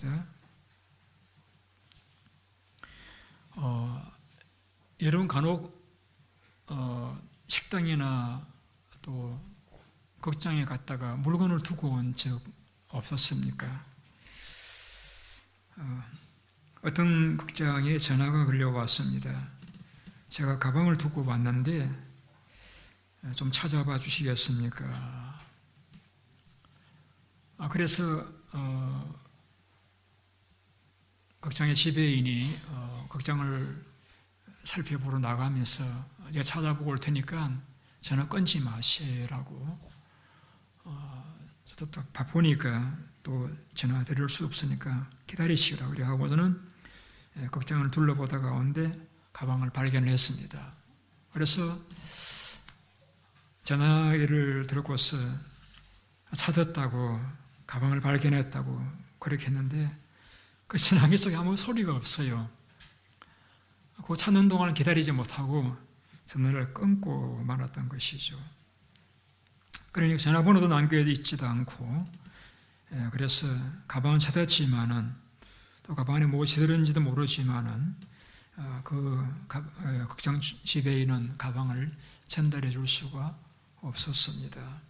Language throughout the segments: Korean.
있습니다. 여러분 간혹 식당이나 또 극장에 갔다가 물건을 두고 온 적 없었습니까? 어떤 극장에 전화가 걸려왔습니다. 제가 가방을 두고 왔는데 좀 찾아봐 주시겠습니까? 그래서 극장의 지배인이 극장을 살펴보러 나가면서 제가 찾아보고 올 테니까 전화 끊지 마시라고, 저도 딱 바쁘니까 또 전화 드릴 수 없으니까 기다리시라고 그래 하고서는 극장을 둘러보다 가운데 가방을 발견했습니다. 그래서 전화기를 들고서 찾았다고, 가방을 발견했다고 그렇게 했는데 그 전화기 속에 아무 소리가 없어요. 그 찾는 동안 기다리지 못하고 전화를 끊고 말았던 것이죠. 그러니까 전화번호도 남겨져 있지도 않고, 그래서 가방은 찾았지만은 또 가방 안에 무엇이 들었는지도 모르지만은 극장 지배인은 가방을 전달해 줄 수가 없었습니다.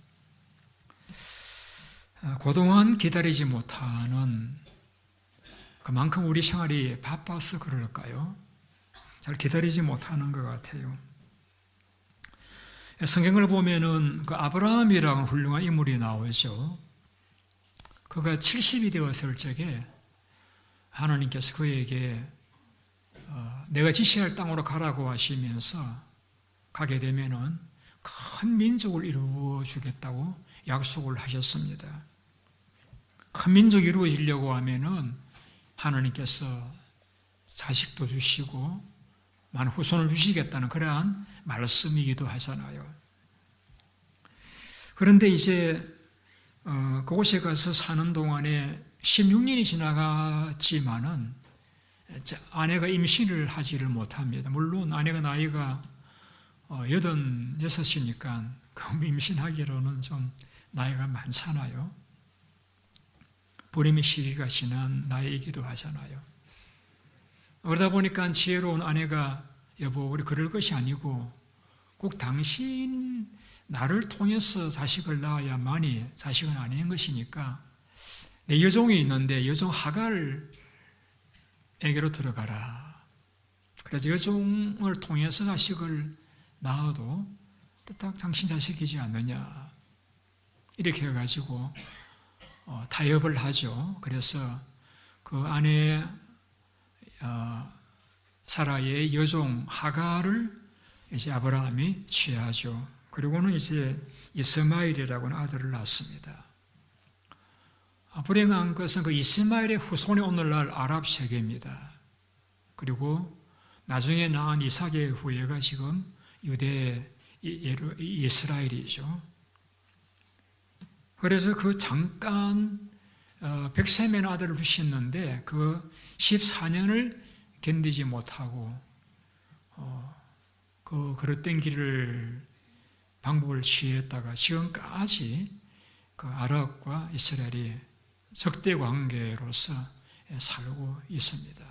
그동안 기다리지 못하는, 그만큼 우리 생활이 바빠서 그럴까요? 잘 기다리지 못하는 것 같아요. 성경을 보면은 그 아브라함이라는 훌륭한 인물이 나오죠. 그가 70이 되었을 적에 하나님께서 그에게 내가 지시할 땅으로 가라고 하시면서 가게 되면은 큰 민족을 이루어 주겠다고 약속을 하셨습니다. 큰 민족이 이루어지려고 하면은 하나님께서 자식도 주시고 많은 후손을 주시겠다는 그러한 말씀이기도 하잖아요. 그런데 이제 그곳에 가서 사는 동안에 16년이 지나갔지만은 아내가 임신을 하지를 못합니다. 물론 아내가 나이가 86이니까 그 임신하기로는 좀 나이가 많잖아요. 불임의 시기가 지난 나이이기도 하잖아요. 그러다 보니까 지혜로운 아내가, 여보, 우리 그럴 것이 아니고 꼭 당신 나를 통해서 자식을 낳아야만이 자식은 아닌 것이니까 내 여종이 있는데 여종 하갈에게로 들어가라. 그래서 여종을 통해서 자식을 낳아도 딱 당신 자식이지 않느냐, 이렇게 해가지고 타협을 하죠. 그래서 그 아내 사라의 여종 하갈을 이제 아브라함이 취하죠. 그리고는 이제 이스마엘이라고는 아들을 낳습니다. 불행한 것은 그 이스마엘의 후손이 오늘날 아랍 세계입니다. 그리고 나중에 낳은 이삭의 후예가 지금 유대 이스라엘이죠. 그래서 그 잠깐 백세면 아들을 주셨는데 그 14년을 견디지 못하고 그 그릇된 길을 방법을 취했다가 지금까지 그 아랍과 이스라엘이 적대 관계로서 살고 있습니다.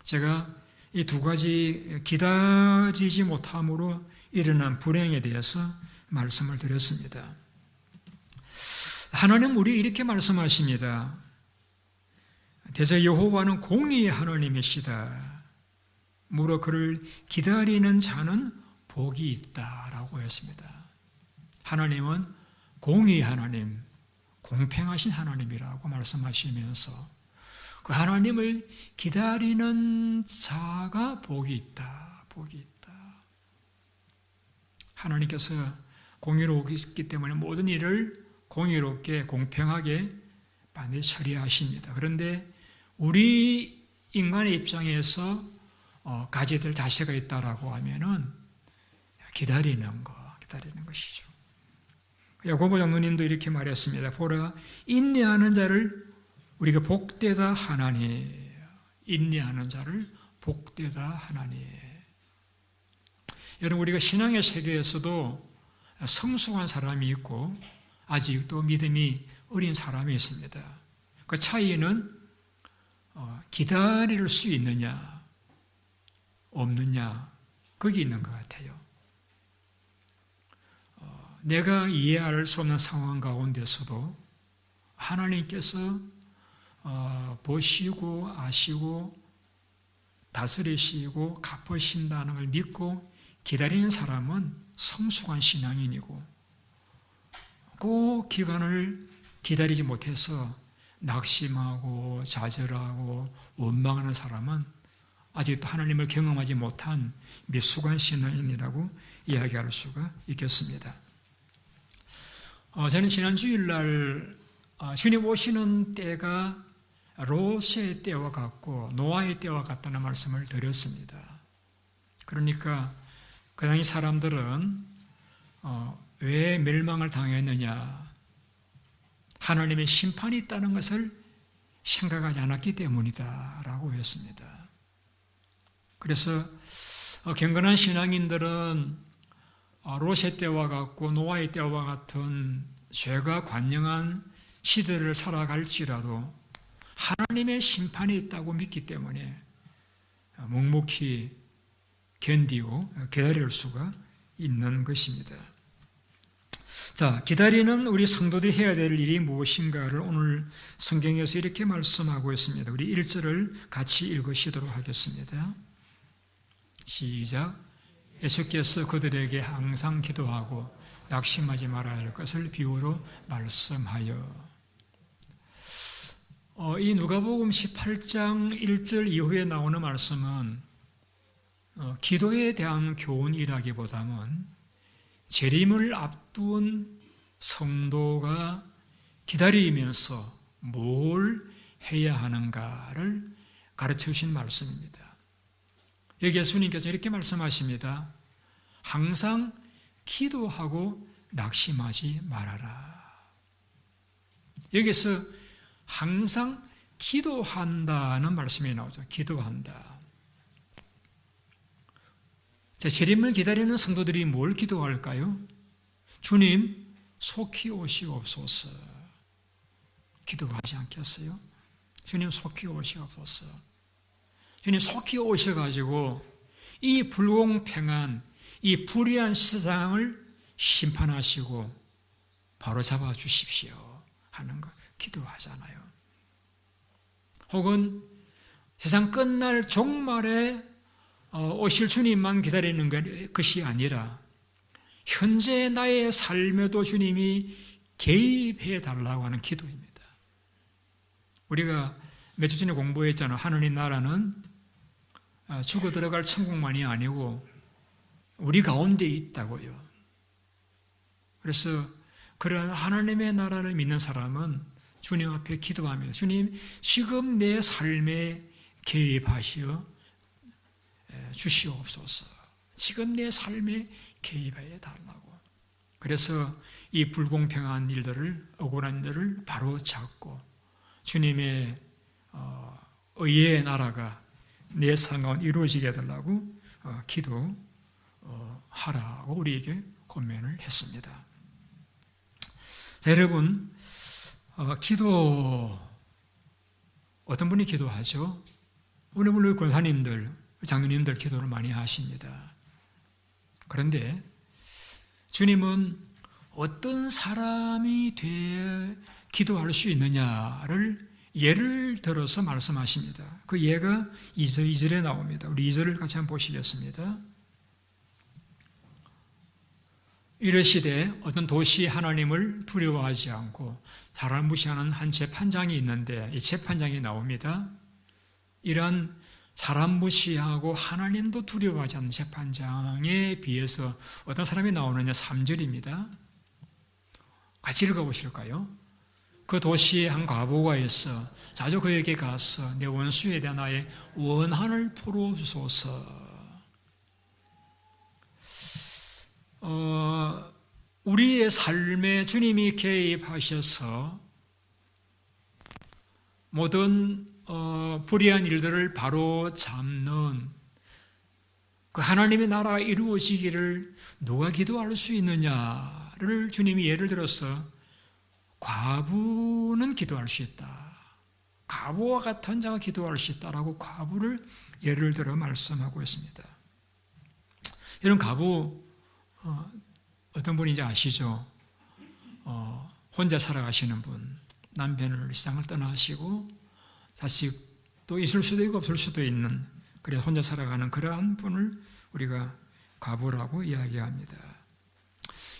제가 이 두 가지 기다리지 못함으로 일어난 불행에 대해서 말씀을 드렸습니다. 하나님 우리 이렇게 말씀하십니다. 대저 여호와는 공의의 하나님이시다. 무릇 그를 기다리는 자는 복이 있다라고 했습니다. 하나님은 공의의 하나님, 공평하신 하나님이라고 말씀하시면서 그 하나님을 기다리는 자가 복이 있다, 복이 있다. 하나님께서 공의로우시기 때문에 모든 일을 공의롭게 공평하게 반드시 처리하십니다. 그런데 우리 인간의 입장에서 가져야 될 자세가 있다라고 하면은 기다리는 것이죠. 야고보 장로님도 이렇게 말했습니다. 보라, 인내하는 자를 우리가 복되다 하나니, 인내하는 자를 복되다 하나니. 여러분, 우리가 신앙의 세계에서도 성숙한 사람이 있고 아직도 믿음이 어린 사람이 있습니다. 그 차이는 기다릴 수 있느냐 없느냐 거기 있는 것 같아요. 내가 이해할 수 없는 상황 가운데서도 하나님께서 보시고 아시고 다스리시고 갚으신다는 걸 믿고 기다리는 사람은 성숙한 신앙인이고, 그 기간을 기다리지 못해서 낙심하고 좌절하고 원망하는 사람은 아직도 하나님을 경험하지 못한 미숙한 신앙인이라고 이야기할 수가 있겠습니다. 저는 지난 주일날 주님 오시는 때가 롯의 때와 같고 노아의 때와 같다는 말씀을 드렸습니다. 그러니까 그 당시 사람들은 왜 멸망을 당했느냐, 하나님의 심판이 있다는 것을 생각하지 않았기 때문이다 라고 했습니다. 그래서 경건한 신앙인들은 롯의 때와 같고 노아의 때와 같은 죄가 관영한 시대를 살아갈지라도 하나님의 심판이 있다고 믿기 때문에 묵묵히 견디고 기다릴 수가 있는 것입니다. 자, 기다리는 우리 성도들이 해야 될 일이 무엇인가를 오늘 성경에서 이렇게 말씀하고 있습니다. 우리 1절을 같이 읽으시도록 하겠습니다. 시작. 예수께서 그들에게 항상 기도하고 낙심하지 말아야 할 것을 비유로 말씀하여. 이 누가복음 18장 1절 이후에 나오는 말씀은 기도에 대한 교훈이라기보다는 재림을 앞둔 성도가 기다리면서 뭘 해야 하는가를 가르쳐 주신 말씀입니다. 여기 예수님께서 이렇게 말씀하십니다. 항상 기도하고 낙심하지 말아라. 여기서 항상 기도한다는 말씀이 나오죠. 기도한다. 자, 재림을 기다리는 성도들이 뭘 기도할까요? 주님, 속히 오시옵소서. 기도하지 않겠어요? 주님, 속히 오시옵소서. 주님, 속히 오셔가지고 이 불공평한, 이 불의한 세상을 심판하시고 바로 잡아 주십시오 하는 거 기도하잖아요. 혹은 세상 끝날 종말에 오실 주님만 기다리는 것이 아니라 현재 나의 삶에도 주님이 개입해 달라고 하는 기도입니다. 우리가 몇 주 전에 공부했잖아요. 하느님 나라는 죽어 들어갈 천국만이 아니고 우리 가운데 있다고요. 그래서 그런 하나님의 나라를 믿는 사람은 주님 앞에 기도합니다. 주님, 지금 내 삶에 개입하시어 주시옵소서. 지금 내 삶에 개입해 달라고. 그래서 이 불공평한 일들을, 억울한 일들을 바로 잡고 주님의 의의 나라가 내 상황 이루어지게 해달라고 기도하라고 우리에게 권면을 했습니다. 자, 여러분, 기도 어떤 분이 기도하죠? 우리 권사님들, 장로님들 기도를 많이 하십니다. 그런데 주님은 어떤 사람이 돼 기도할 수 있느냐를 예를 들어서 말씀하십니다. 그 예가 2절에 나옵니다. 우리 2절을 같이 한번 보시겠습니다. 이르시되 어떤 도시 하나님을 두려워하지 않고 사람을 무시하는 한 재판장이 있는데 이 재판장이 나옵니다. 이런 사람 무시하고 하나님도 두려워하지 않는 재판장에 비해서 어떤 사람이 나오느냐 3절입니다. 같이 읽어보실까요? 그 도시에 한 과부가 있어 자주 그에게 가서 내 원수에 대한 나의 원한을 풀어주소서. 우리의 삶에 주님이 개입하셔서 모든 불의한 일들을 바로 잡는 그 하나님의 나라가 이루어지기를 누가 기도할 수 있느냐를 주님이 예를 들어서 과부는 기도할 수 있다. 과부와 같은 자가 기도할 수 있다라고 과부를 예를 들어 말씀하고 있습니다. 이런 과부 어떤 분인지 아시죠? 혼자 살아가시는 분, 남편을 세상을 떠나시고 자식도 있을 수도 있고 없을 수도 있는, 그래 혼자 살아가는 그러한 분을 우리가 과부라고 이야기합니다.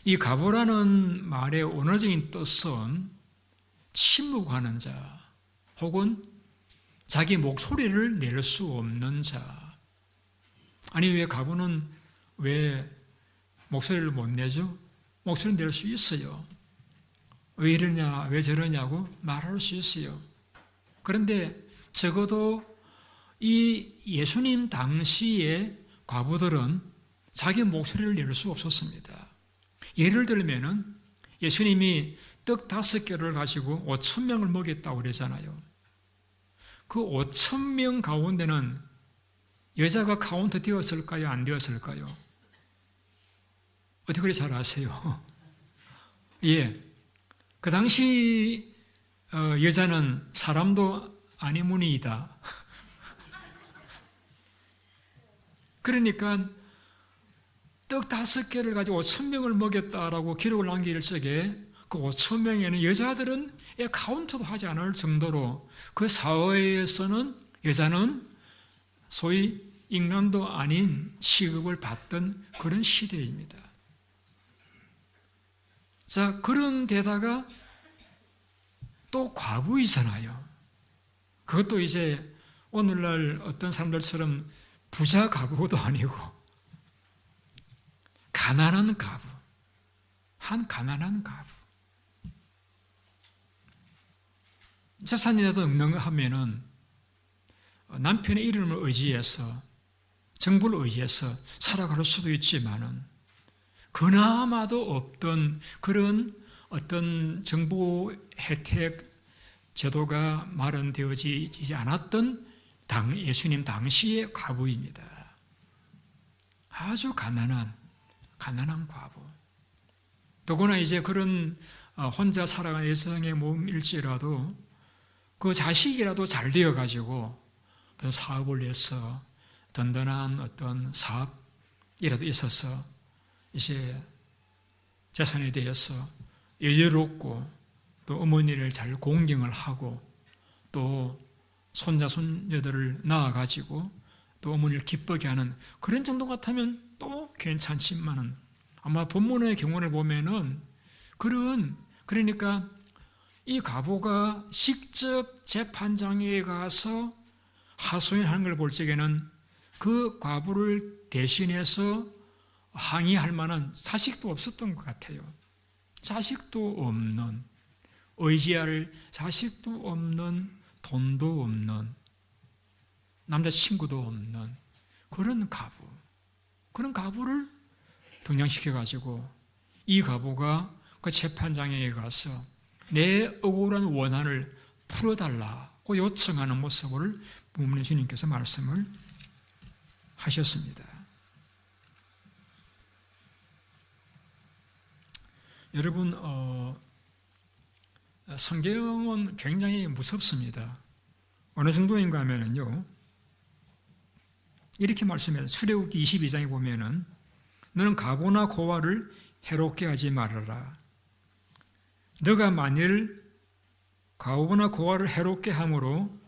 이 과부라는 말의 원어적인 뜻은 침묵하는 자 혹은 자기 목소리를 낼 수 없는 자. 아니 왜 과부는 왜 목소리를 못 내죠? 목소리 낼 수 있어요. 왜 이러냐, 왜 저러냐고 말할 수 있어요. 그런데 적어도 이 예수님 당시의 과부들은 자기 목소리를 낼 수 없었습니다. 예를 들면은 예수님이 떡 5개를 가지고 5,000명을 먹였다고 그러잖아요. 그 5,000명 가운데는 여자가 카운트 되었을까요? 안 되었을까요? 어떻게 그리 잘 아세요? 예. 그 당시 여자는 사람도 아니무니이다. 그러니까 떡 5개를 가지고 5,000명을 먹였다라고 기록을 남길 적에 그 5,000명에는 여자들은 카운트도 하지 않을 정도로 그 사회에서는 여자는 소위 인간도 아닌 취급을 받던 그런 시대입니다. 자, 그런 데다가 또 과부이잖아요. 그것도 이제 오늘날 어떤 사람들처럼 부자 과부도 아니고 가난한 과부, 한 가난한 과부. 재산이라도 넉넉하면은 남편의 이름을 의지해서 정부를 의지해서 살아갈 수도 있지만은 그나마도 없던 그런 어떤 정부 혜택 제도가 마련되어지지 않았던 예수님 당시의 과부입니다. 아주 가난한 과부. 더구나 이제 그런 혼자 살아가는 여성의 몸일지라도 그 자식이라도 잘 되어가지고 사업을 해서 든든한 어떤 사업이라도 있어서 이제 재산에 대해서 여유롭고 또 어머니를 잘 공경을 하고 또 손자 손녀들을 낳아가지고 또 어머니를 기쁘게 하는 그런 정도 같으면 또 괜찮지만은 아마 본문의 경우를 보면은 그러니까 이 과부가 직접 재판장에 가서 하소연하는 걸 볼 적에는 그 과부를 대신해서 항의할 만한 자식도 없었던 것 같아요. 자식도 없는, 의지할 자식도 없는, 돈도 없는, 남자친구도 없는 그런 과부. 그런 과부를 등장시켜가지고 이 과부가 그 재판장에 가서 내 억울한 원한을 풀어달라고 요청하는 모습을 본문에 주님께서 말씀을 하셨습니다. 여러분, 성경은 굉장히 무섭습니다. 어느 정도인가 하면은요, 이렇게 말씀해요. 출애굽기 22장에 보면은 너는 과부나 고아를 해롭게 하지 말아라. 너가 만일 과부나 고아를 해롭게 함으로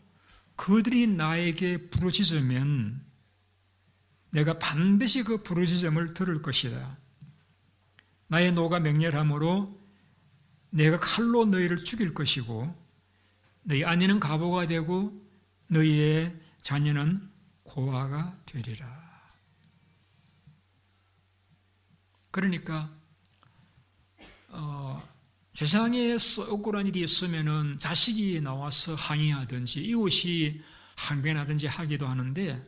그들이 나에게 부르짖으면 내가 반드시 그 부르짖음을 들을 것이다. 나의 노가 맹렬함으로 내가 칼로 너희를 죽일 것이고 너희 아내는 과부가 되고 너희의 자녀는 고아가 되리라. 그러니까 세상에서 억울한 일이 있으면은 자식이 나와서 항의하든지 이웃이 항변하든지 하기도 하는데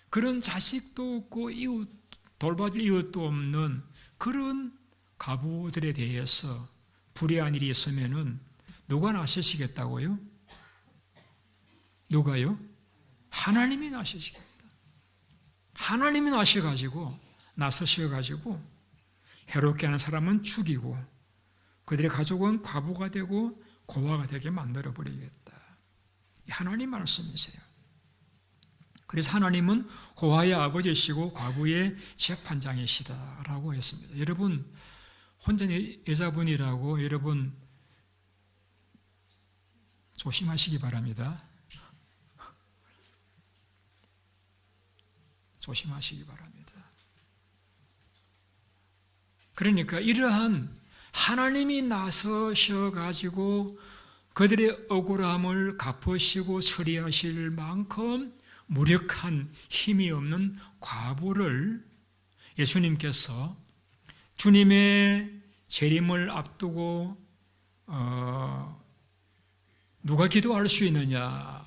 그런 자식도 없고 이웃 돌봐줄 이웃도 없는 그런 과부들에 대해서 불의한 일이 있으면은 누가 나서시겠다고요? 누가요? 하나님이 나서시겠다. 하나님이 나서셔가지고 해롭게 하는 사람은 죽이고 그들의 가족은 과부가 되고 고아가 되게 만들어버리겠다. 하나님 말씀이세요. 그래서 하나님은 고아의 아버지시고 과부의 재판장이시다라고 했습니다. 여러분, 혼자 여자분이라고 여러분 조심하시기 바랍니다. 조심하시기 바랍니다. 그러니까 이러한 하나님이 나서셔가지고 그들의 억울함을 갚으시고 처리하실 만큼 무력한 힘이 없는 과부를 예수님께서 주님의 재림을 앞두고 누가 기도할 수 있느냐?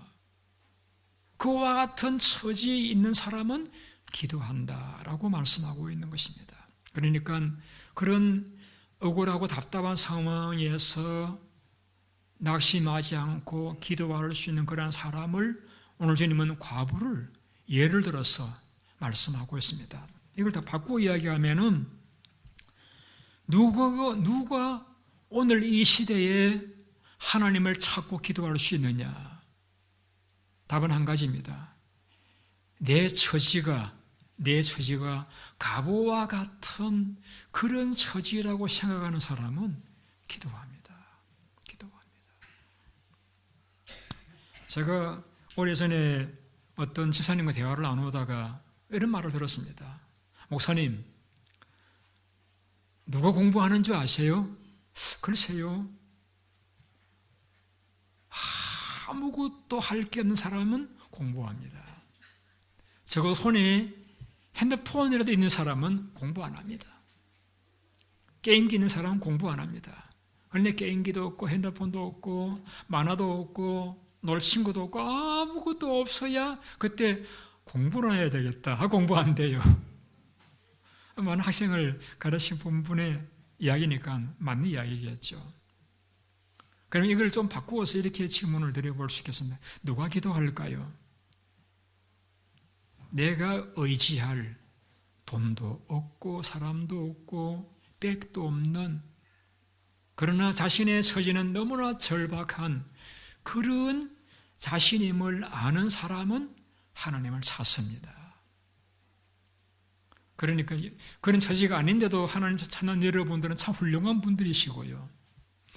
그와 같은 처지에 있는 사람은 기도한다라고 말씀하고 있는 것입니다. 그러니까 그런 억울하고 답답한 상황에서 낙심하지 않고 기도할 수 있는 그런 사람을 오늘 주님은 과부를 예를 들어서 말씀하고 있습니다. 이걸 다 바꾸어 이야기하면은 누가 오늘 이 시대에 하나님을 찾고 기도할 수 있느냐? 답은 한 가지입니다. 내 처지가 과부와 같은 그런 처지라고 생각하는 사람은 기도합니다. 제가 오래전에 어떤 집사님과 대화를 나누다가 이런 말을 들었습니다. 목사님, 누가 공부하는 줄 아세요? 글쎄요. 아무것도 할 게 없는 사람은 공부합니다. 적어도 손에 핸드폰이라도 있는 사람은 공부 안 합니다. 게임기 있는 사람은 공부 안 합니다. 그런데 게임기도 없고 핸드폰도 없고 만화도 없고 놀 친구도 없고 아무것도 없어야 그때 공부를 해야 되겠다 하고 공부 안 돼요. 많은 학생을 가르친 분의 이야기니까 맞는 이야기겠죠. 그럼 이걸 좀 바꾸어서 이렇게 질문을 드려볼 수 있겠습니다. 누가 기도할까요? 내가 의지할 돈도 없고 사람도 없고 백도 없는, 그러나 자신의 처지는 너무나 절박한 그런 자신임을 아는 사람은 하나님을 찾습니다. 그러니까 그런 처지가 아닌데도 하나님 찾는 여러분들은 참 훌륭한 분들이시고요.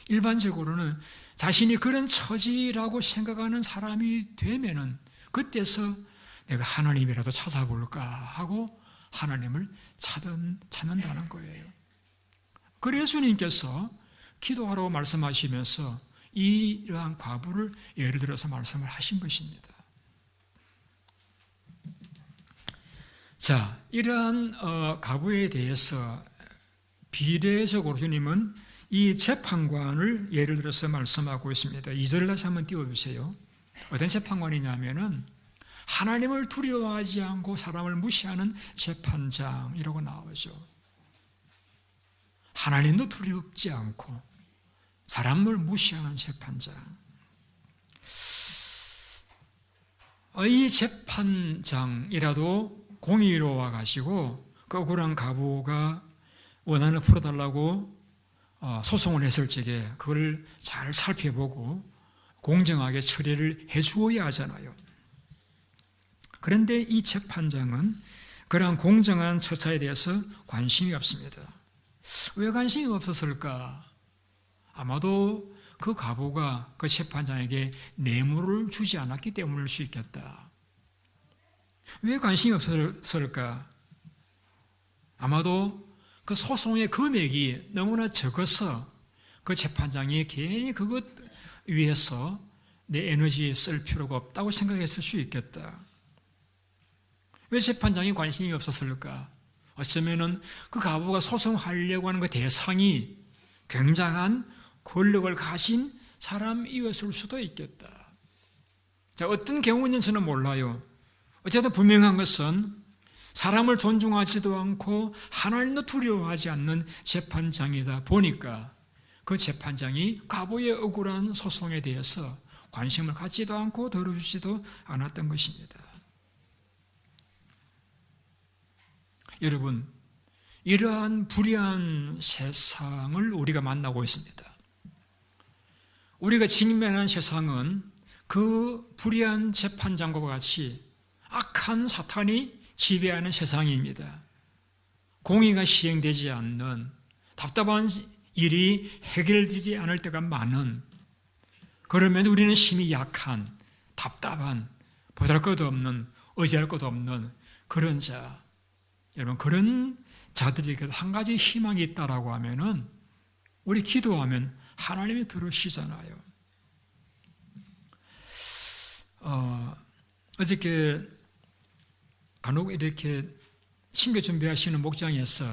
일반적으로는 자신이 그런 처지라고 생각하는 사람이 되면은 그때서 내가 하나님이라도 찾아볼까 하고 하나님을 찾는다는 거예요. 그래서 예수님께서 기도하라고 말씀하시면서 이러한 과부를 예를 들어서 말씀을 하신 것입니다. 자, 이러한 과부에 대해서 비례적으로 주님은 이 재판관을 예를 들어서 말씀하고 있습니다. 2절을 다시 한번 띄워주세요. 어떤 재판관이냐면은 하나님을 두려워하지 않고 사람을 무시하는 재판장이라고 나오죠. 하나님도 두렵지 않고 사람을 무시하는 재판장. 이 재판장이라도 공의로워 가지고 그 억울한 과부가 원한을 풀어달라고 소송을 했을 적에 그걸 잘 살펴보고 공정하게 처리를 해주어야 하잖아요. 그런데 이 재판장은 그러한 공정한 처사에 대해서 관심이 없습니다. 왜 관심이 없었을까? 아마도 그 과부가 그 재판장에게 뇌물을 주지 않았기 때문일 수 있겠다. 왜 관심이 없었을까? 아마도 그 소송의 금액이 너무나 적어서 그 재판장이 괜히 그것 위해서 내 에너지 쓸 필요가 없다고 생각했을 수 있겠다. 왜 재판장이 관심이 없었을까? 어쩌면은 그 과부가 소송하려고 하는 그 대상이 굉장한 권력을 가진 사람이었을 수도 있겠다. 자, 어떤 경우인지는 저는 몰라요. 어쨌든 분명한 것은 사람을 존중하지도 않고 하나님도 두려워하지 않는 재판장이다 보니까 그 재판장이 과부의 억울한 소송에 대해서 관심을 갖지도 않고 들어주지도 않았던 것입니다. 여러분, 이러한 불의한 세상을 우리가 만나고 있습니다. 우리가 직면한 세상은 그 불의한 재판장과 같이 악한 사탄이 지배하는 세상입니다. 공의가 시행되지 않는, 답답한 일이 해결되지 않을 때가 많은, 그러면서 우리는 심히 약한, 답답한, 보잘것없는, 의지할 것 없는 그런 자, 여러분, 그런 자들에게도 한 가지 희망이 있다라고 하면은 우리 기도하면 하나님이 들으시잖아요. 어저께 간혹 이렇게 친교 준비하시는 목장에서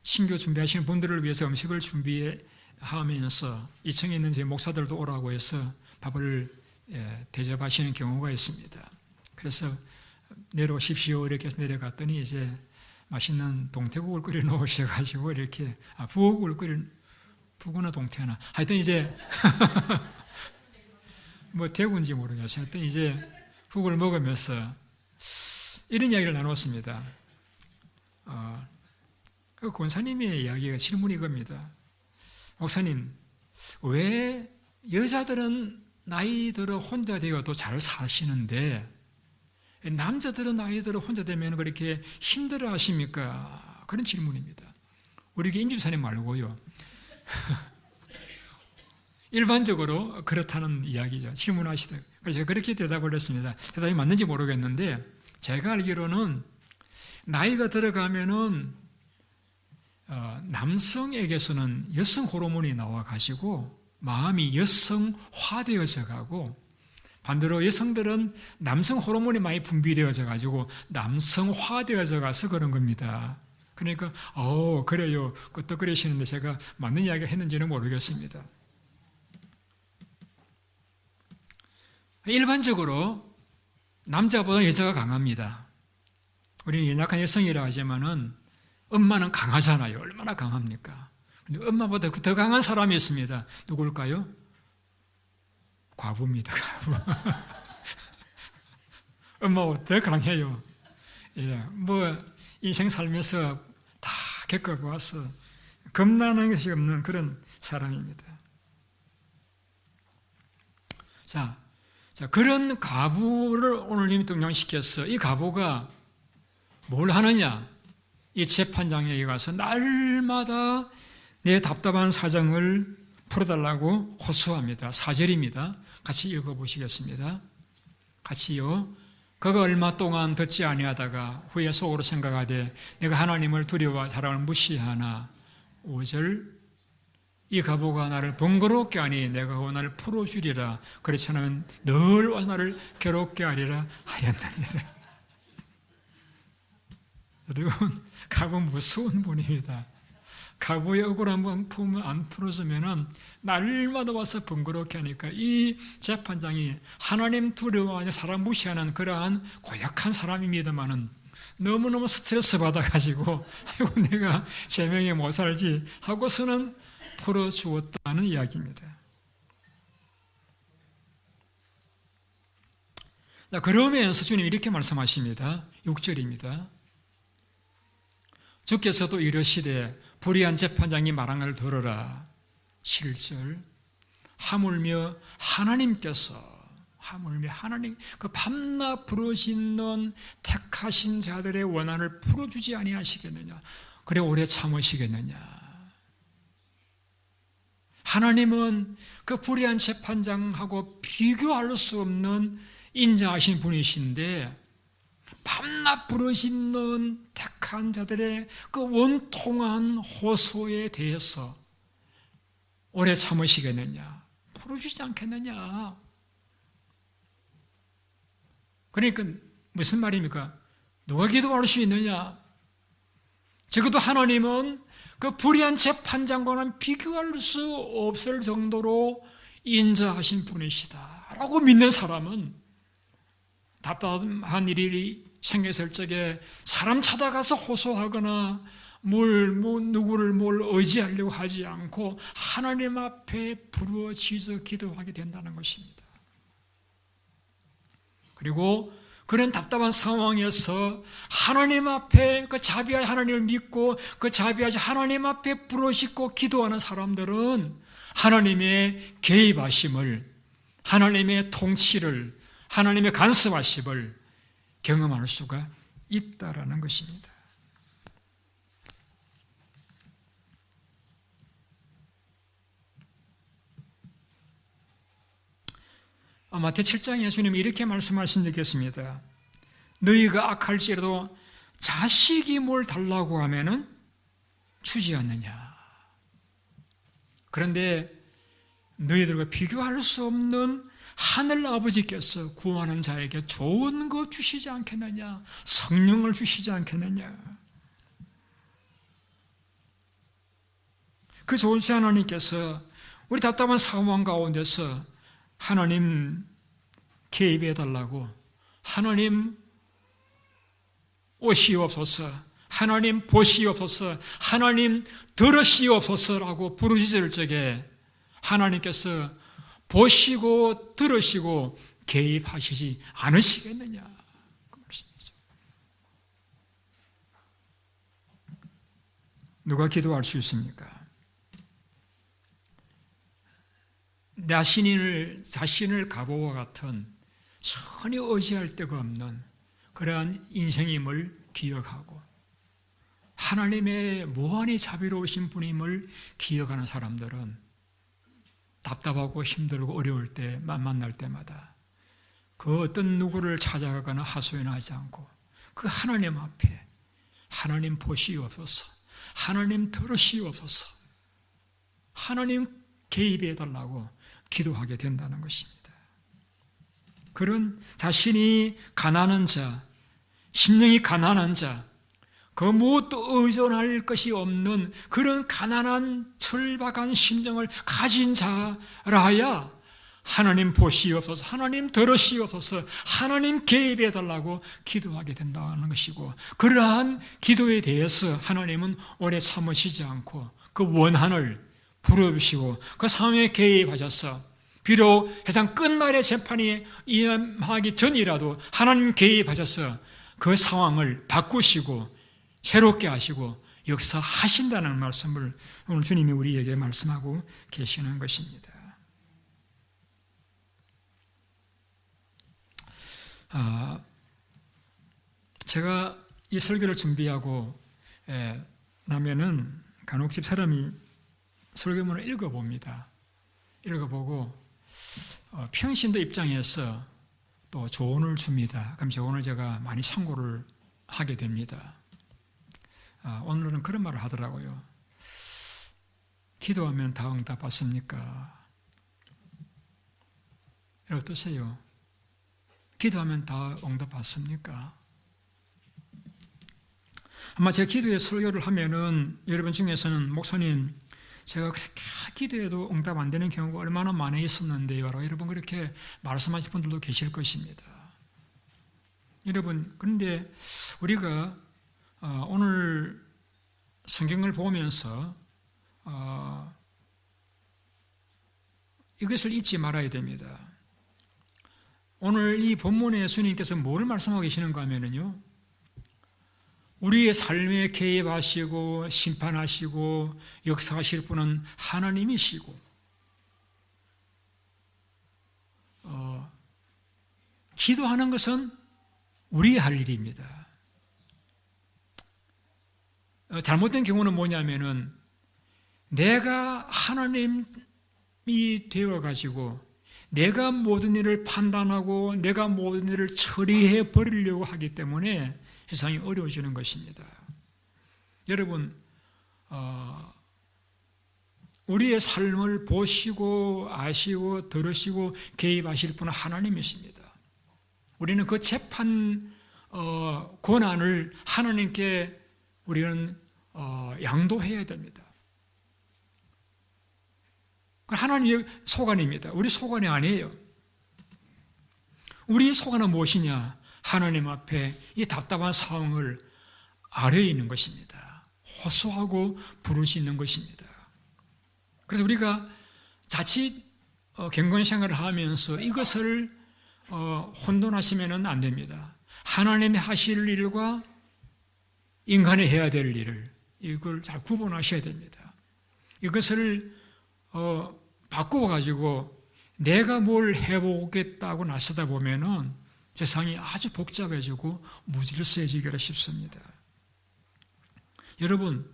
친교 준비하시는 분들을 위해서 음식을 준비하면서 2층에 있는 제 목사들도 오라고 해서 밥을 대접하시는 경우가 있습니다. 그래서 내려오십시오 이렇게 해서 내려갔더니 이제 맛있는 동태국을 끓여 놓으셔가지고 이렇게 북구나 동태나 하여튼 이제 뭐 대구인지 모르겠어요. 하여튼 이제 국을 먹으면서 이런 이야기를 나눴습니다. 그 권사님의 이야기가 질문이 이겁니다. 목사님, 왜 여자들은 나이 들어 혼자 되어도 잘 사시는데 남자들은 나이 들어 혼자 되면 그렇게 힘들어 하십니까? 그런 질문입니다. 우리 임집사님 말고요. 일반적으로 그렇다는 이야기죠. 질문하시다. 그래서 제가 그렇게 대답을 했습니다. 대답이 맞는지 모르겠는데 제가 알기로는 나이가 들어가면은 남성에게서는 여성 호르몬이 나와가지고 마음이 여성화되어져 가고 반대로 여성들은 남성 호르몬이 많이 분비되어져 가지고 남성화되어져 가서 그런 겁니다. 그러니까 그래요. 끄떡거리시는데 제가 맞는 이야기를 했는지는 모르겠습니다. 일반적으로 남자보다 여자가 강합니다. 우리는 연약한 여성이라고 하지만은 엄마는 강하잖아요. 얼마나 강합니까? 근데 엄마보다 더 강한 사람이 있습니다. 누굴까요? 과부입니다. 과부. 엄마보다 더 강해요. 뭐 인생 살면서 다 겪어봐서 겁나는 것이 없는 그런 사람입니다. 자, 그런 과부를 오늘 등장시켰어. 이 과부가 뭘 하느냐? 이 재판장에게 가서 날마다 내 답답한 사정을 풀어달라고 호소합니다. 4절입니다. 같이 읽어보시겠습니다. 같이요. 그가 얼마 동안 듣지 아니하다가 후에 속으로 생각하되 내가 하나님을 두려워 사람을 무시하나. 5절. 이 과부가 나를 번거롭게 하니 내가 그 나를 풀어주리라. 그렇지 않으면 늘 와서 나를 괴롭게 하리라 하였느니라. 여러분, 과부 무서운 분입니다. 과부의 억울한 품을 안 풀어주면은 날마다 와서 번거롭게 하니까 이 재판장이 하나님 두려워하냐 사람 무시하는 그러한 고약한 사람입니다만은 너무너무 스트레스 받아가지고 아이고 내가 제명에 못 살지 하고서는 풀어주었다는 이야기입니다. 자, 그러면서 주님이 이렇게 말씀하십니다. 6절입니다. 주께서도 이르시되 불의한 재판장이 말한 걸 들어라. 7절. 하물며 하나님께서 하나님 그 밤낮 부르짖는 택하신 자들의 원한을 풀어주지 아니하시겠느냐. 그래 오래 참으시겠느냐. 하나님은 그 불의한 재판장하고 비교할 수 없는 인자하신 분이신데 밤낮 부르짖는 택한 자들의 그 원통한 호소에 대해서 오래 참으시겠느냐, 풀어주지 않겠느냐. 그러니까 무슨 말입니까? 누가 기도할 수 있느냐? 적어도 하나님은 그 불의한 재판장과는 비교할 수 없을 정도로 인자하신 분이시다 라고 믿는 사람은 답답한 일이 생겼을 적에 사람 찾아가서 호소하거나 누구를 의지하려고 하지 않고 하나님 앞에 부르짖어 기도하게 된다는 것입니다. 그리고 그런 답답한 상황에서 하나님 앞에 그 자비하신 하나님을 믿고 그 자비하신 하나님 앞에 부르짖고 기도하는 사람들은 하나님의 개입하심을 하나님의 통치를, 하나님의 간섭하심을 경험할 수가 있다라는 것입니다. 마태 7장에 예수님이 이렇게 말씀하신 적이 있습니다. 너희가 악할지라도 자식이 뭘 달라고 하면은 주지 않느냐. 그런데 너희들과 비교할 수 없는 하늘 아버지께서 구하는 자에게 좋은 거 주시지 않겠느냐. 성령을 주시지 않겠느냐. 그 좋으신 하나님께서 우리 답답한 상황 가운데서 하나님 개입해 달라고, 하나님 오시옵소서, 하나님 보시옵소서, 하나님 들으시옵소서라고 부르짖을 적에 하나님께서 보시고 들으시고 개입하시지 않으시겠느냐 그 말씀이죠. 누가 기도할 수 있습니까? 자신을 가보와 같은 전혀 의지할 데가 없는 그러한 인생임을 기억하고 하나님의 무한히 자비로우신 분임을 기억하는 사람들은 답답하고 힘들고 어려울 때 만날 때마다 그 어떤 누구를 찾아가거나 하소연하지 않고 그 하나님 앞에 하나님 보시옵소서, 하나님 들으시옵소서, 하나님 개입해 달라고 기도하게 된다는 것입니다. 그런 자신이 가난한 자, 심령이 가난한 자, 그 무엇도 의존할 것이 없는 그런 가난한 철박한 심정을 가진 자라야 하나님 보시옵소서, 하나님 들으시옵소서, 하나님 개입해 달라고 기도하게 된다는 것이고, 그러한 기도에 대해서 하나님은 오래 참으시지 않고 그 원한을 부르시고 그 상황에 개입하셔서 비록 세상 끝날의 재판이 임하기 전이라도 하나님 개입하셔서 그 상황을 바꾸시고 새롭게 하시고 역사하신다는 말씀을 오늘 주님이 우리에게 말씀하고 계시는 것입니다. 제가 이 설교를 준비하고 나면은 간혹 집 사람이 설교문을 읽어봅니다. 읽어보고 평신도 입장에서 또 조언을 줍니다. 그럼 조언을 제가 많이 참고를 하게 됩니다. 오늘은 그런 말을 하더라고요. 기도하면 다 응답받습니까? 어떠세요? 기도하면 다 응답받습니까? 아마 제 기도에 설교를 하면은 여러분 중에서는 목사님 제가 그렇게 기도해도 응답 안 되는 경우가 얼마나 많이 있었는데요 라고 여러분 그렇게 말씀하실 분들도 계실 것입니다. 여러분 그런데 우리가 오늘 성경을 보면서 이것을 잊지 말아야 됩니다. 오늘 이 본문에 예수님께서 뭘 말씀하고 계시는가 하면요, 우리의 삶에 개입하시고 심판하시고 역사하실 분은 하나님이시고 기도하는 것은 우리의 할 일입니다. 잘못된 경우는 뭐냐면은 내가 하나님이 되어가지고 내가 모든 일을 판단하고 내가 모든 일을 처리해 버리려고 하기 때문에 세상이 어려워지는 것입니다. 여러분, 우리의 삶을 보시고 아시고 들으시고 개입하실 분은 하나님이십니다. 우리는 그 재판 권한을 하나님께 우리는 양도해야 됩니다. 하나님의 소관입니다. 우리 소관이 아니에요. 우리 소관은 무엇이냐? 하나님 앞에 이 답답한 상황을 아뢰어 있는 것입니다. 호소하고 부르시는 것입니다. 그래서 우리가 자칫 경건 생활을 하면서 이것을 혼돈하시면 안 됩니다. 하나님이 하실 일과 인간이 해야 될 일을 이걸 잘 구분하셔야 됩니다. 이것을 바꾸어 가지고 내가 뭘 해보겠다고 나서다 보면은 세상이 아주 복잡해지고 무질서해지기가 쉽습니다. 여러분,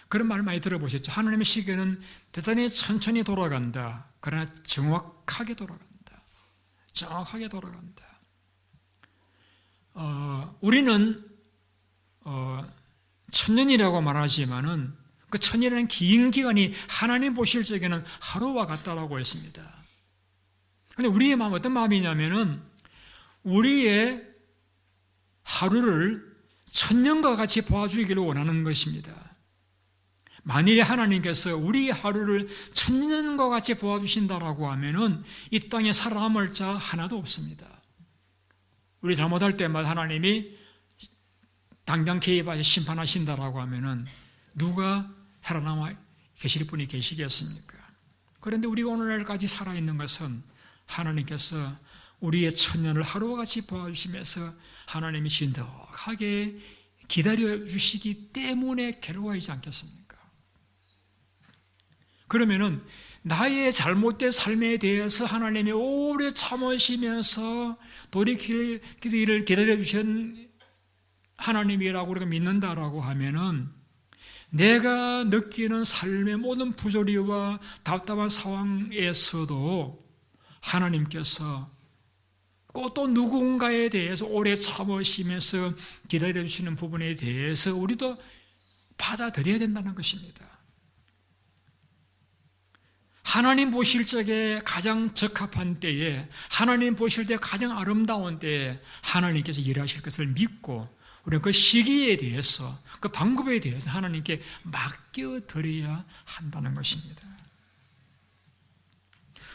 그런 말 많이 들어보셨죠? 하나님의 시계는 대단히 천천히 돌아간다. 그러나 정확하게 돌아간다. 정확하게 돌아간다. 우리는 천년이라고 말하지만은 그 천년이라는 긴 기간이 하나님 보실 적에는 하루와 같다라고 했습니다. 그런데 우리의 마음 어떤 마음이냐면은 우리의 하루를 천년과 같이 보아주기를 원하는 것입니다. 만일에 하나님께서 우리의 하루를 천년과 같이 보아주신다라고 하면은 이 땅에 살아남을 자 하나도 없습니다. 우리 잘못할 때마다 하나님이 당장 개입하셔 심판하신다라고 하면은 누가 살아남아 계실 분이 계시겠습니까? 그런데 우리가 오늘날까지 살아있는 것은 하나님께서 우리의 천년을 하루같이 보아주시면서 하나님이 신덕하게 기다려주시기 때문에 괴로워하지 않겠습니까? 그러면은 나의 잘못된 삶에 대해서 하나님이 오래 참으시면서 돌이키기를 기다려주신 하나님이라고 우리가 믿는다라고 하면은 내가 느끼는 삶의 모든 부조리와 답답한 상황에서도 하나님께서 또 누군가에 대해서 오래 참으시면서 기다려주시는 부분에 대해서 우리도 받아들여야 된다는 것입니다. 하나님 보실 적에 가장 적합한 때에, 하나님 보실 때 가장 아름다운 때에 하나님께서 일하실 것을 믿고 우리는 그 시기에 대해서, 그 방법에 대해서 하나님께 맡겨드려야 한다는 것입니다.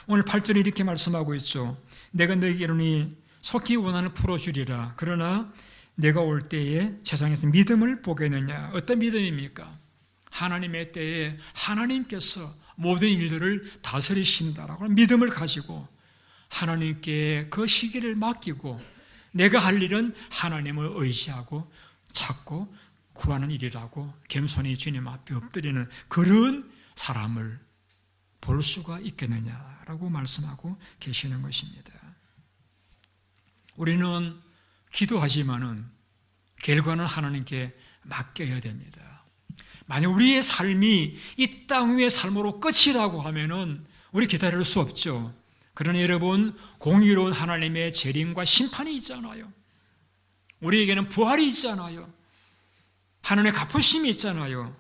오늘 8절에 이렇게 말씀하고 있죠. 내가 너에게 이르노니 속히 원한을 풀어주리라. 그러나 내가 올 때에 세상에서 믿음을 보겠느냐. 어떤 믿음입니까? 하나님의 때에 하나님께서 모든 일들을 다스리신다라고 하는 믿음을 가지고 하나님께 그 시기를 맡기고 내가 할 일은 하나님을 의지하고 찾고 구하는 일이라고 겸손히 주님 앞에 엎드리는 그런 사람을 볼 수가 있겠느냐라고 말씀하고 계시는 것입니다. 우리는 기도하지만은 결과는 하나님께 맡겨야 됩니다. 만약 우리의 삶이 이 땅 위의 삶으로 끝이라고 하면은 우리 기다릴 수 없죠. 그러나 여러분, 공의로운 하나님의 재림과 심판이 있잖아요. 우리에게는 부활이 있잖아요. 하나님의 갚으심이 있잖아요.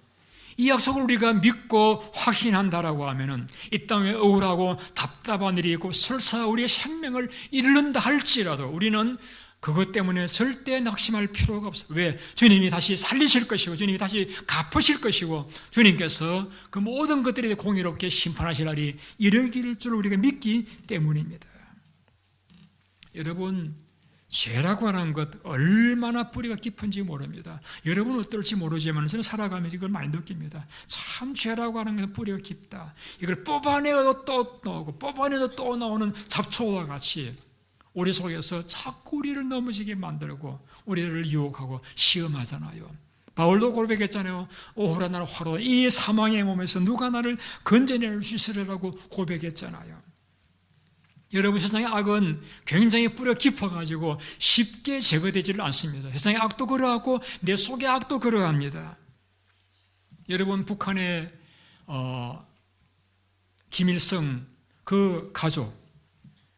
이 약속을 우리가 믿고 확신한다라고 하면은 이 땅에 억울하고 답답한 일이 있고 설사 우리의 생명을 잃는다 할지라도 우리는 그것 때문에 절대 낙심할 필요가 없어요. 왜? 주님이 다시 살리실 것이고 주님이 다시 갚으실 것이고 주님께서 그 모든 것들에 대해 공의롭게 심판하실 날이 이르길 줄 우리가 믿기 때문입니다. 여러분, 죄라고 하는 것 얼마나 뿌리가 깊은지 모릅니다. 여러분은 어떨지 모르지만 저는 살아가면서 이걸 많이 느낍니다. 참 죄라고 하는 것은 뿌리가 깊다. 이걸 뽑아내도 또 나오고 뽑아내도 또 나오는 잡초와 같이 우리 속에서 자꾸 우리를 넘어지게 만들고 우리를 유혹하고 시험하잖아요. 바울도 고백했잖아요. 오호라 나를 화로 이 사망의 몸에서 누가 나를 건져낼 수 있으리라고 고백했잖아요. 여러분, 세상의 악은 굉장히 뿌려 깊어가지고 쉽게 제거되지를 않습니다. 세상의 악도 그러하고 내 속의 악도 그러합니다. 여러분, 북한의 김일성 그 가족,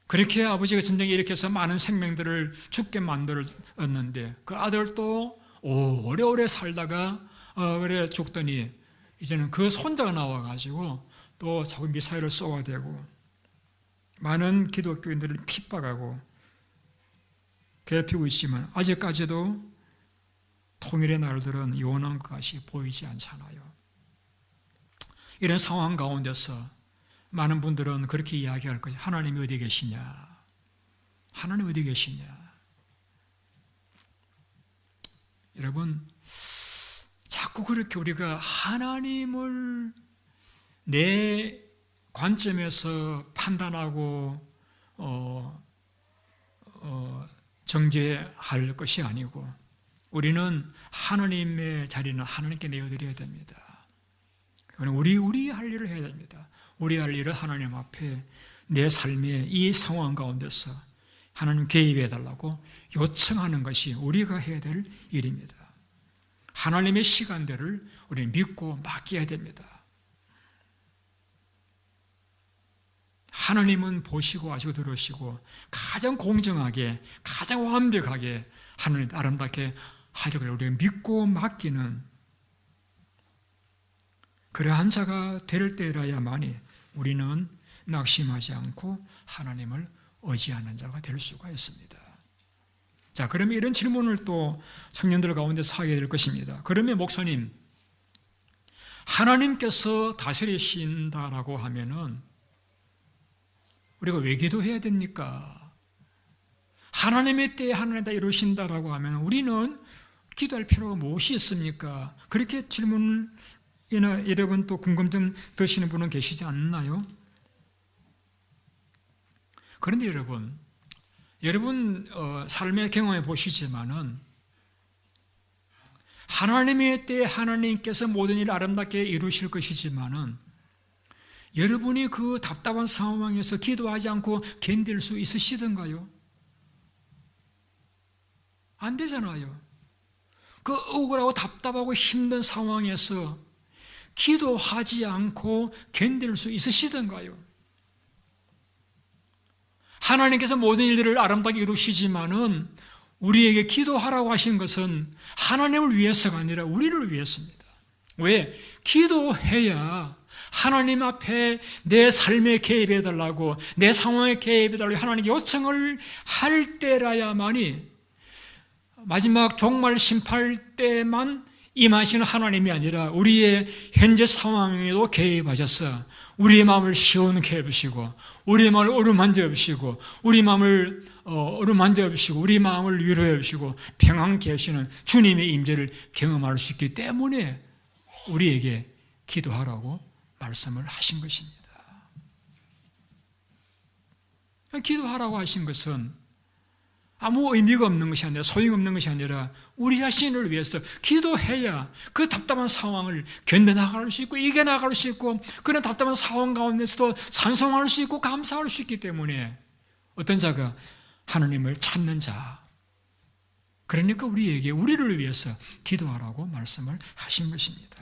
그렇게 아버지가 전쟁에 일으켜서 많은 생명들을 죽게 만들었는데 그 아들도 오래오래 살다가 그래 죽더니 이제는 그 손자가 나와가지고 또 자꾸 미사일을 쏘아대고 많은 기독교인들을 핍박하고 괴롭히고 있지만 아직까지도 통일의 날들은 요원한 것이 보이지 않잖아요. 이런 상황 가운데서 많은 분들은 그렇게 이야기할 거예요. 하나님이 어디 계시냐? 하나님 어디 계시냐? 여러분, 자꾸 그렇게 우리가 하나님을 내 관점에서 판단하고 정죄할 것이 아니고 우리는 하나님의 자리는 하나님께 내어드려야 됩니다. 우리 할 일을 해야 됩니다. 우리 할 일을 하나님 앞에 내 삶의 이 상황 가운데서 하나님 개입해 달라고 요청하는 것이 우리가 해야 될 일입니다. 하나님의 시간대를 우리는 믿고 맡겨야 됩니다. 하나님은 보시고 아시고 들으시고 가장 공정하게 가장 완벽하게 하나님 아름답게 하려고 우리가 믿고 맡기는 그러한 자가 될 때라야만이 우리는 낙심하지 않고 하나님을 의지하는 자가 될 수가 있습니다. 자, 그러면 이런 질문을 또 청년들 가운데서 하게 될 것입니다. 그러면 목사님, 하나님께서 다스리신다라고 하면은 우리가 왜 기도해야 됩니까? 하나님의 때에 하나님 다 이루신다라고 하면 우리는 기도할 필요가 무엇이 있습니까? 그렇게 질문을 여러분 또 궁금증 드시는 분은 계시지 않나요? 그런데 여러분 삶의 경험해 보시지만은 하나님의 때에 하나님께서 모든 일을 아름답게 이루실 것이지만은 여러분이 그 답답한 상황에서 기도하지 않고 견딜 수 있으시던가요? 안 되잖아요. 그 억울하고 답답하고 힘든 상황에서 기도하지 않고 견딜 수 있으시던가요? 하나님께서 모든 일들을 아름답게 이루시지만은 우리에게 기도하라고 하신 것은 하나님을 위해서가 아니라 우리를 위해서입니다. 왜? 기도해야 하나님 앞에 내 삶에 개입해달라고 내 상황에 개입해달라고 하나님께 요청을 할 때라야만이 마지막 종말 심판할 때만 임하시는 하나님이 아니라 우리의 현재 상황에도 개입하셔서 우리의 마음을 시원케 해주시고 우리의 마음을 어루만져 주시고 우리 마음을 어루만져 주시고 우리 마음을 위로해 주시고 평안케 하시는 주님의 임재를 경험할 수 있기 때문에 우리에게 기도하라고 말씀을 하신 것입니다. 기도하라고 하신 것은 아무 의미가 없는 것이 아니라 소용없는 것이 아니라 우리 자신을 위해서 기도해야 그 답답한 상황을 견뎌나갈 수 있고 이겨나갈 수 있고 그런 답답한 상황 가운데서도 찬송할 수 있고 감사할 수 있기 때문에 어떤 자가 하나님을 찾는 자, 그러니까 우리에게 우리를 위해서 기도하라고 말씀을 하신 것입니다.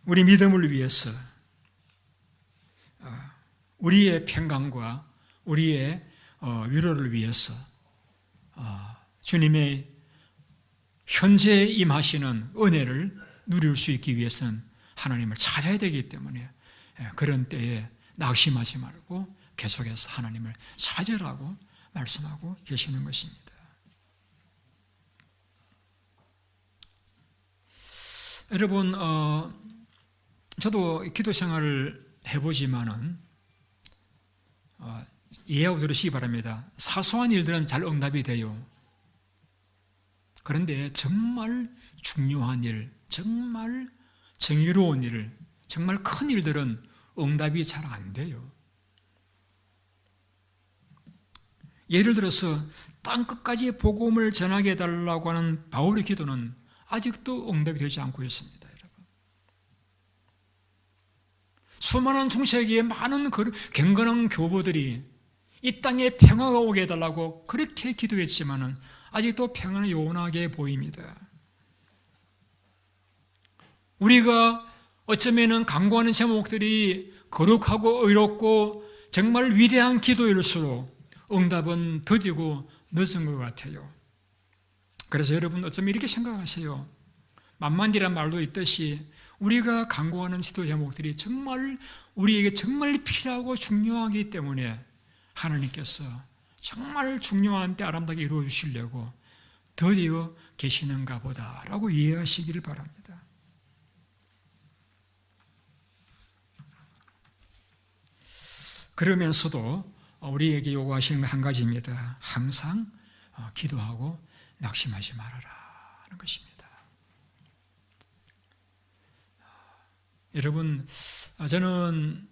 우리 믿음을 위해서 우리의 평강과 우리의 위로를 위해서 주님의 현재 임하시는 은혜를 누릴 수 있기 위해서는 하나님을 찾아야 되기 때문에 그런 때에 낙심하지 말고 계속해서 하나님을 찾으라고 말씀하고 계시는 것입니다. 여러분, 저도 기도 생활을 해보지만은 이해하고 들으시기 바랍니다. 사소한 일들은 잘 응답이 돼요. 그런데 정말 중요한 일, 정말 정의로운 일, 정말 큰 일들은 응답이 잘 안 돼요. 예를 들어서 땅끝까지 복음을 전하게 해달라고 하는 바울의 기도는 아직도 응답이 되지 않고 있습니다. 수많은 중세기에 많은 경건한 교부들이 이 땅에 평화가 오게 해달라고 그렇게 기도했지만은 아직도 평화는 요원하게 보입니다. 우리가 어쩌면은 강구하는 제목들이 거룩하고 의롭고 정말 위대한 기도일수록 응답은 더디고 늦은 것 같아요. 그래서 여러분 어쩌면 이렇게 생각하세요. 만만디란 말도 있듯이 우리가 강구하는 지도 제목들이 정말 우리에게 정말 필요하고 중요하기 때문에 하나님께서 정말 중요한 때 아름답게 이루어 주시려고 더디어 계시는가 보다라고 이해하시기를 바랍니다. 그러면서도 우리에게 요구하시는 한 가지입니다. 항상 기도하고 낙심하지 말아라 하는 것입니다. 여러분, 저는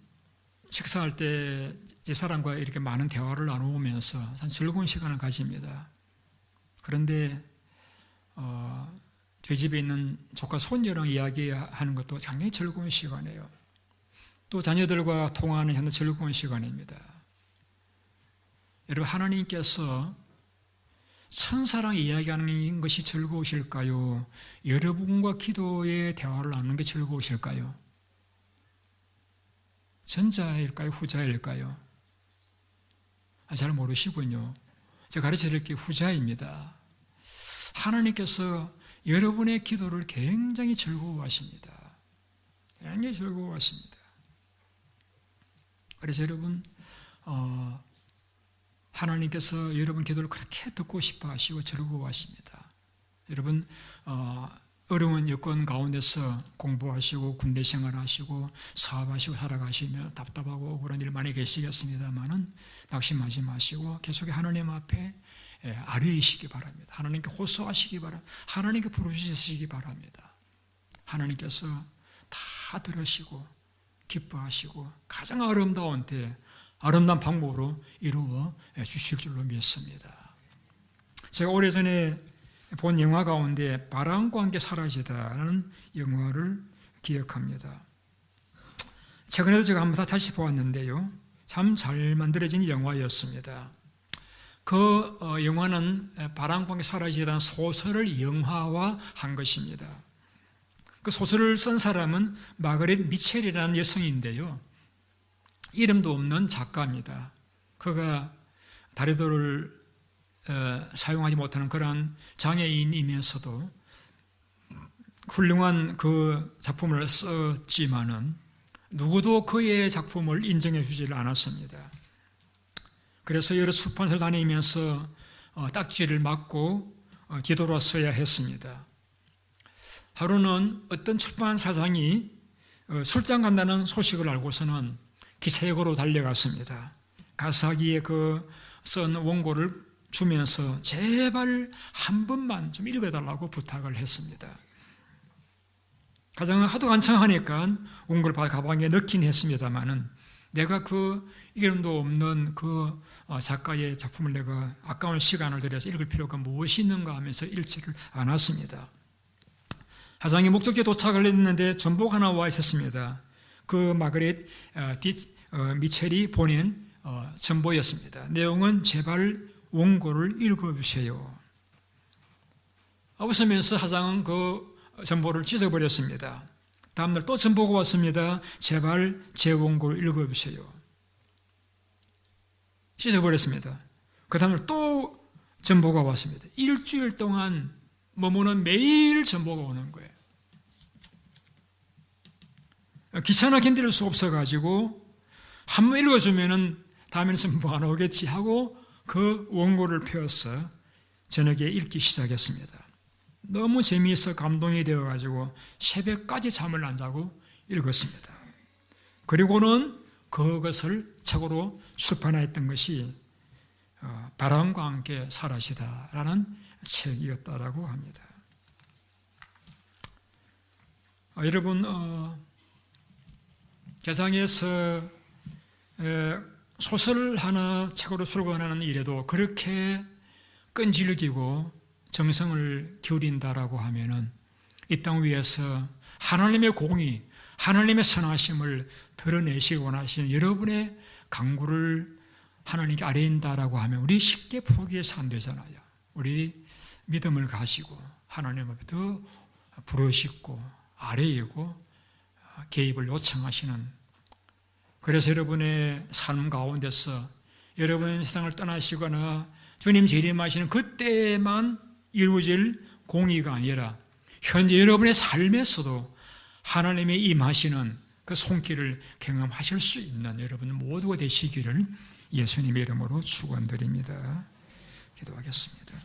식사할 때 집사람과 이렇게 많은 대화를 나누면서 참 즐거운 시간을 가집니다. 그런데 저희 집에 있는 조카 손녀랑 이야기하는 것도 상당히 즐거운 시간이에요. 또 자녀들과 통화하는 현재 즐거운 시간입니다. 여러분, 하나님께서 천사랑 이야기하는 것이 즐거우실까요? 여러분과 기도의 대화를 나누는 게 즐거우실까요? 전자일까요? 후자일까요? 잘 모르시군요. 제가 가르쳐 드릴게요. 후자입니다. 하나님께서 여러분의 기도를 굉장히 즐거워하십니다. 굉장히 즐거워하십니다. 그래서 여러분, 하나님께서 여러분 기도를 그렇게 듣고 싶어 하시고 즐거워하십니다. 여러분, 어려운 여건 가운데서 공부하시고 군대 생활하시고 사업하시고 살아가시며 답답하고 억울한 일 많이 계시겠습니다만은 낙심하지 마시고 계속 하나님 앞에 아뢰이시기 바랍니다. 하나님께 호소하시기 바랍니다. 하나님께 부르시기 바랍니다. 하나님께서 다 들으시고 기뻐하시고 가장 아름다운 때 아름다운 방법으로 이루어 주실 줄로 믿습니다. 제가 오래전에 본 영화 가운데 바람과 함께 사라지다라는 영화를 기억합니다. 최근에도 제가 한번 다시 보았는데요. 참 잘 만들어진 영화였습니다. 그 영화는 바람과 함께 사라지다는 소설을 영화화한 것입니다. 그 소설을 쓴 사람은 마거릿 미첼이라는 여성인데요. 이름도 없는 작가입니다. 그가 다리도를 사용하지 못하는 그러한 장애인이면서도 훌륭한 그 작품을 썼지만은 누구도 그의 작품을 인정해 주지를 않았습니다. 그래서 여러出版社를 다니면서 딱지를 맞고 기도로 써야 했습니다. 하루는 어떤 출판 사장이 출장 간다는 소식을 알고서는 기차역으로 달려갔습니다. 가사기에 그 쓴 원고를 주면서 제발 한 번만 좀 읽어달라고 부탁을 했습니다. 가장은 하도 간청하니까 원고를 가방에 넣긴 했습니다만은 내가 그 이름도 없는 그 작가의 작품을 내가 아까운 시간을 들여서 읽을 필요가 무엇이 있는가 하면서 읽지를 않았습니다. 하장이 목적지에 도착을 했는데 전보가 하나 와 있었습니다. 그 마거릿 미첼이 보낸 전보였습니다. 내용은 제발 원고를 읽어주세요. 웃으면서 하장은 그 전보를 찢어버렸습니다. 다음날 또 전보가 왔습니다. 제발 제 원고를 읽어주세요. 찢어버렸습니다. 그 다음날 또 전보가 왔습니다. 일주일 동안 머무는 매일 전보가 오는 거예요. 귀찮아 견딜 수 없어가지고 한번 읽어주면은 다음에는 전보 안 오겠지 하고 그 원고를 펴서 저녁에 읽기 시작했습니다. 너무 재미있어 감동이 되어가지고 새벽까지 잠을 안 자고 읽었습니다. 그리고는 그것을 책으로 출판했던 것이 바람과 함께 사라지다라는 책이었다라고 합니다. 여러분, 세상에서 소설 하나 책으로 출간하는 일에도 그렇게 끈질기고 정성을 기울인다라고 하면은 이 땅 위에서 하나님의 공의, 하나님의 선하심을 드러내시기 원하시는 여러분의 강구를 하나님께 아뢰인다라고 하면 우리 쉽게 포기해서 안 되잖아요. 우리 믿음을 가지고 하나님 앞에 더 부르짖고 아뢰이고 개입을 요청하시는, 그래서 여러분의 삶 가운데서 여러분의 세상을 떠나시거나 주님 재림하시는 그때만 이루어질 공의가 아니라 현재 여러분의 삶에서도 하나님의 임하시는 그 손길을 경험하실 수 있는 여러분 모두가 되시기를 예수님의 이름으로 축원드립니다. 기도하겠습니다.